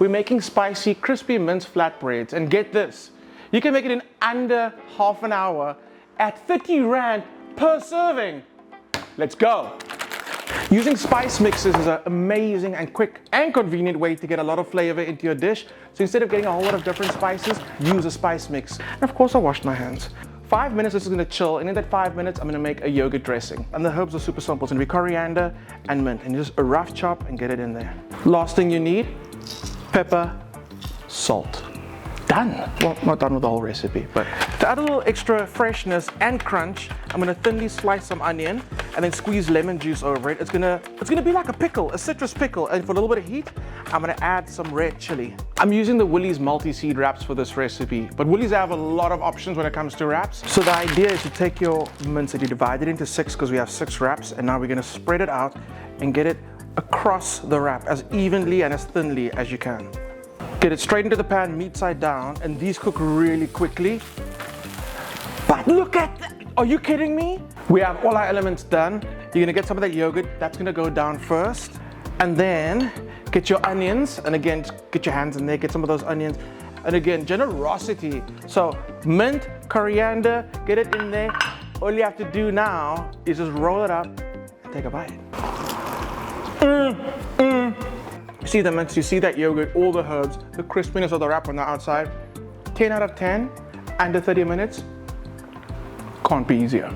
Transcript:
we're making spicy, crispy mince flatbreads. And get this, you can make it in under half an hour at 30 Rand per serving. Let's go. Using spice mixes is an amazing and quick and convenient way to get a lot of flavor into your dish. So instead of getting a whole lot of different spices, use a spice mix. And of course, I washed my hands. 5 minutes, this is gonna chill, and in that 5 minutes, I'm gonna make a yogurt dressing. And the herbs are super simple. It's gonna be coriander and mint, and just a rough chop and get it in there. Last thing you need, pepper, salt. Done. Well, not done with the whole recipe, but to add a little extra freshness and crunch, I'm gonna thinly slice some onion and then squeeze lemon juice over it. It's gonna be like a pickle, a citrus pickle, and for a little bit of heat, I'm gonna add some red chili. I'm using the Woolies multi-seed wraps for this recipe, but Woolies have a lot of options when it comes to wraps. So the idea is to take your mince and you divide it into 6 because we have 6 wraps, and now we're gonna spread it out and get it across the wrap as evenly and as thinly as you can. Get it straight into the pan, meat side down, and these cook really quickly. But look at that! Are you kidding me? We have all our elements done. You're gonna get some of that yogurt, that's gonna go down first. And then get your onions, and again, get your hands in there, get some of those onions. And again, generosity. So mint, coriander, get it in there. All you have to do now is just roll it up and take a bite. You see the mince, you see that yogurt, all the herbs, the crispiness of the wrap on the outside. 10 out of 10, under 30 minutes. Can't be easier.